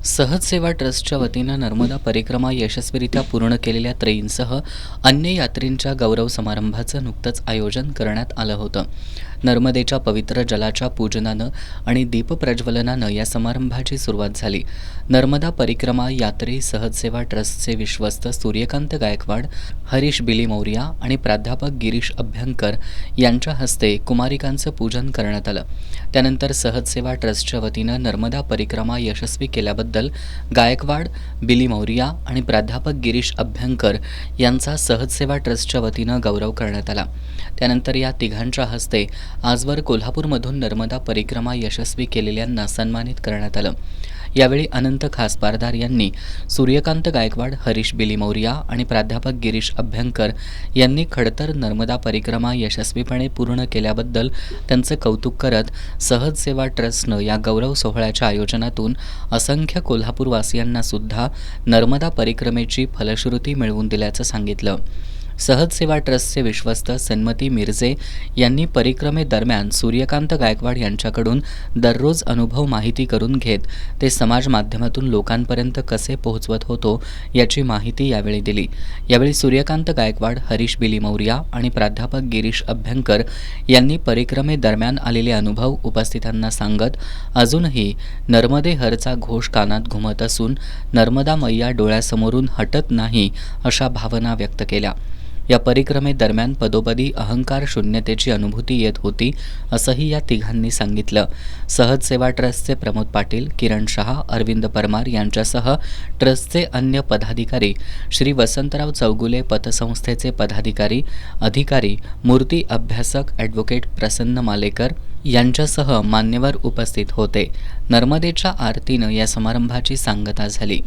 सहज सेवा ट्रस्टच्या वतीनं नर्मदा परिक्रमा यशस्वीरित्या पूर्ण केलेल्या त्रेईंसह अन्य यात्रींच्या गौरव समारंभाचं नुकतंच आयोजन करण्यात आलं होतं. नर्मदेच्या पवित्र जलाच्या पूजनानं आणि दीपप्रज्वलनानं या समारंभाची सुरुवात झाली. नर्मदा परिक्रमा यात्री सहज सेवा ट्रस्टचे विश्वस्त सूर्यकांत गायकवाड, हरीश बिलीमौर्या आणि प्राध्यापक गिरीश अभ्यंकर यांच्या हस्ते कुमारिकांचं पूजन करण्यात आलं. त्यानंतर सहज सेवा ट्रस्टच्या वतीनं नर्मदा परिक्रमा यशस्वी केल्याबद्दल गायकवाड, बिलीमौर्या आणि प्राध्यापक गिरीश अभ्यंकर यांचा सहज सेवा ट्रस्टच्या वतीनं गौरव करण्यात आला. त्यानंतर या तिघांच्या हस्ते आजवर कोल्हापूरमधून नर्मदा परिक्रमा यशस्वी केलेल्यांना सन्मानित करण्यात आलं. यावेळी अनंत खासबारदार यांनी सूर्यकांत गायकवाड, हरीश बिलीमौर्या आणि प्राध्यापक गिरीश अभ्यंकर यांनी खडतर नर्मदा परिक्रमा यशस्वीपणे पूर्ण केल्याबद्दल त्यांचं कौतुक करत सहज सेवा ट्रस्टनं या गौरव सोहळ्याच्या आयोजनातून असंख्य कोल्हापूरवासियांना सुद्धा नर्मदा परिक्रमेची फलश्रुती मिळवून दिल्याचं सांगितलं. सहज सेवा ट्रस्टचे विश्वस्त सन्मती मिर्झे यांनी परिक्रमेदरम्यान सूर्यकांत गायकवाड यांच्याकडून दररोज अनुभव माहिती करून घेत ते समाज माध्यमातून लोकांपर्यंत कसे पोहोचवत होतो याची माहिती यावेळी दिली. यावेळी सूर्यकांत गायकवाड, हरीश बिलीमौर्या आणि प्राध्यापक गिरीश अभ्यंकर यांनी परिक्रमेदरम्यान आलेले अनुभव उपस्थितांना सांगत अजूनही नर्मदे हरचा घोष कानात घुमत असून नर्मदा मैया डोळ्यासमोरून हटत नाही अशा भावना व्यक्त केल्या. या परिक्रमेदरम्यान पदोपदी अहंकार शून्यतेची अनुभूती येत होती असंही या तिघांनी सांगितलं. सहज सेवा ट्रस्टचे प्रमोद पाटील, किरण शहा, अरविंद परमार यांच्यासह ट्रस्टचे अन्य पदाधिकारी, श्री वसंतराव चौगुले पतसंस्थेचे पदाधिकारी, अधिकारी, मूर्ती अभ्यासक ॲडव्होकेट प्रसन्न मालेकर यांच्यासह मान्यवर उपस्थित होते. नर्मदेच्या आरतीनं या समारंभाची सांगता झाली.